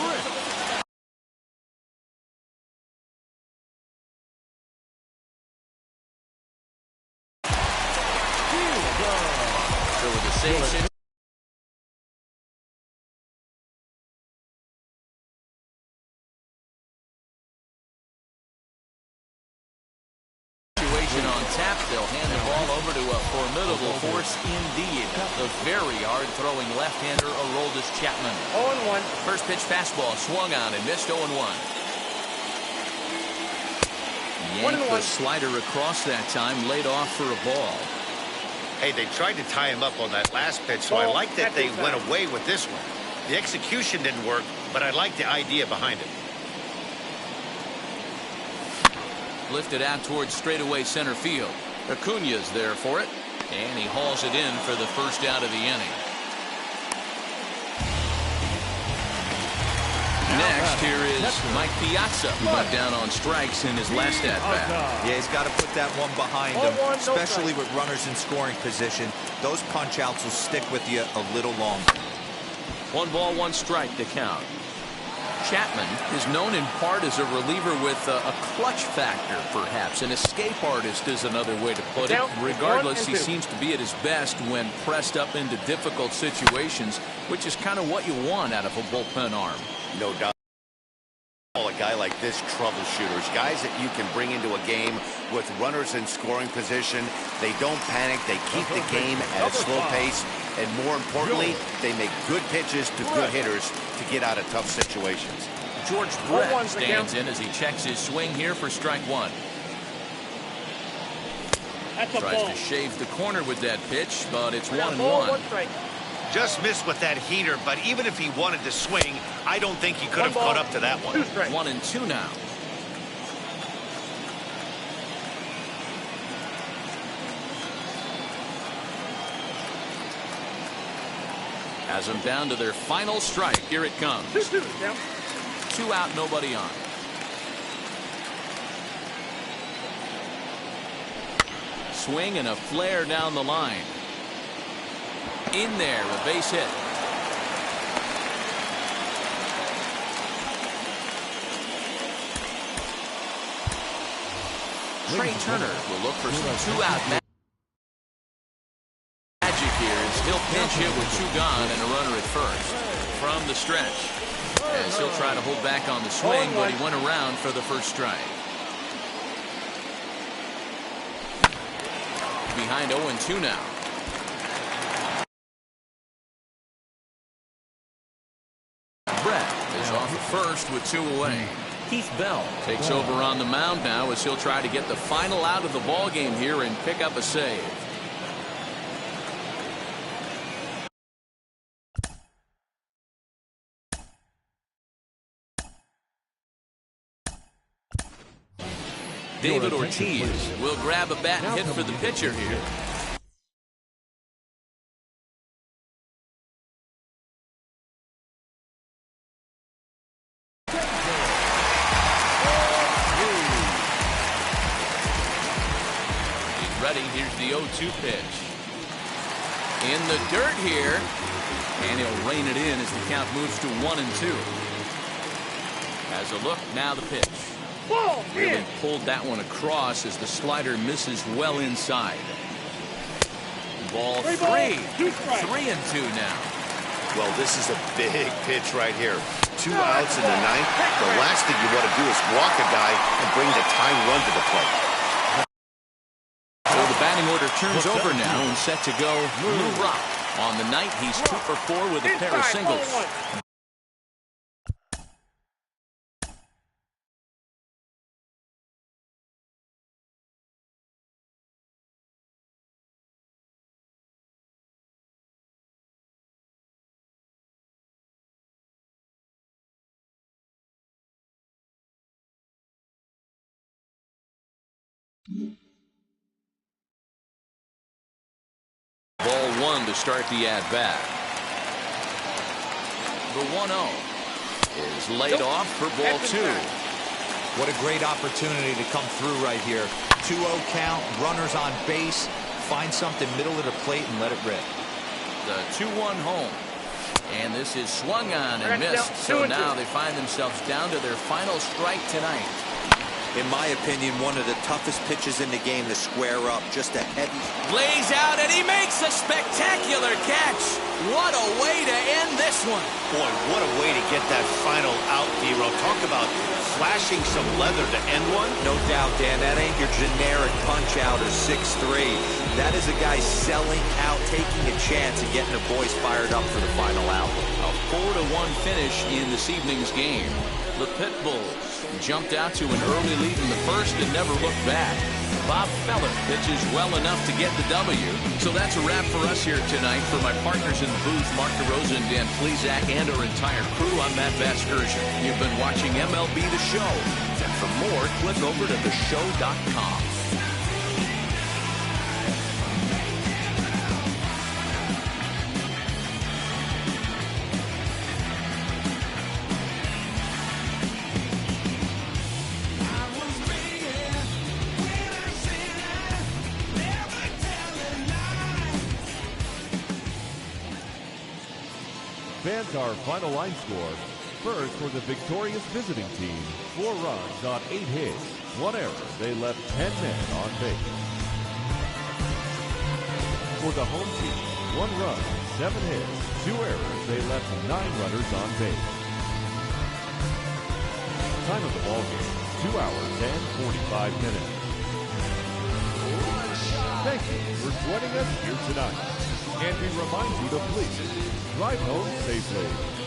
Rick. So with the save situation on tap, they'll hand the ball over to a formidable force indeed. The very hard-throwing left-hander, Aroldis Chapman. 0-1. First pitch fastball swung on and missed 0-1. Yanked the slider across that time, laid off for a ball. Hey, they tried to tie him up on that last pitch, so I like that they went away with this one. The execution didn't work, but I like the idea behind it. Lifted out towards straightaway center field. Acuña's there for it, and he hauls it in for the first out of the inning. next, here is Mike Piazza, who went down on strikes in his last at-bat. Yeah, he's got to put that one behind him, especially with runners in scoring position. Those punch-outs will stick with you a little longer. 1 ball, 1 strike to count. Chapman is known in part as a reliever with a clutch factor, perhaps. An escape artist is another way to put it. Regardless, he seems to be at his best when pressed up into difficult situations, which is kind of what you want out of a bullpen arm. No doubt. A guy like this, troubleshooters, guys that you can bring into a game with runners in scoring position. They don't panic. They keep the game at a slow pace. And more importantly, they make good pitches to good hitters to get out of tough situations. George Brett stands in as he checks his swing here for strike 1. Tries to shave the corner with that pitch, but it's 1-1. Just missed with that heater, but even if he wanted to swing, I don't think he could have caught up to that one. 1-2 now. Has them down to their final strike. Here it comes. 2 out, nobody on. Swing and a flare down the line. In there, a base hit. Trey Turner will look for some 2-out magic here as he'll pinch hit with 2 gone and a runner at first. From the stretch, as he'll try to hold back on the swing, but he went around for the first strike. Behind 0-2 now. Brett is off at first with 2 away. Keith Bell takes over on the mound now as he'll try to get the final out of the ball game here and pick up a save. David Ortiz will grab a bat and hit for the pitcher here. He's ready. Here's the 0-2 pitch. In the dirt here. And he'll rein it in as the count moves to 1-2. Has a look. Now the pitch. Really pulled that one across as the slider misses well inside. Ball 3. 3-2 now. Well, this is a big pitch right here. 2 outs in the 9th. The last thing you want to do is walk a guy and bring the tying run to the plate. So the batting order turns over now and set to go Lou Brock. On the night, he's 2 for 4 with a pair of singles. Ball 1 to start the at-bat. The 1-0 is laid off for ball 2. What a great opportunity to come through right here. 2-0 count, runners on base. Find something middle of the plate and let it rip. The 2-1 home. And this is swung on and missed. So now they find themselves down to their final strike tonight. In my opinion, one of the toughest pitches in the game to square up. Just a heavy. Lays out and he makes a spectacular catch. What a way to end this one. Boy, what a way to get that final out, D-Row. Talk about flashing some leather to end one. No doubt, Dan. That ain't your generic punch-out or 6-3. That is a guy selling out, taking a chance and getting the boys fired up for the final out. A 4-1 finish in this evening's game. The Pit Bulls jumped out to an early lead in the first and never looked back. Bob Feller pitches well enough to get the W. So that's a wrap for us here tonight. For my partners in the booth, Mark DeRosa and Dan Plesac, and our entire crew, I'm Matt Vasgersian. You've been watching MLB The Show. And for more, click over to theshow.com. Fans, our final line score. First, for the victorious visiting team, 4 runs on 8 hits, 1 error. They left 10 men on base. For the home team, 1 run, 7 hits, 2 errors. They left 9 runners on base. Time of the ball game, 2 hours and 45 minutes. Thank you for joining us here tonight. And we remind you to please drive home safely.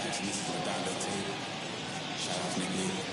Jackson. This is Redondo tape. Shout out to Nick Lee.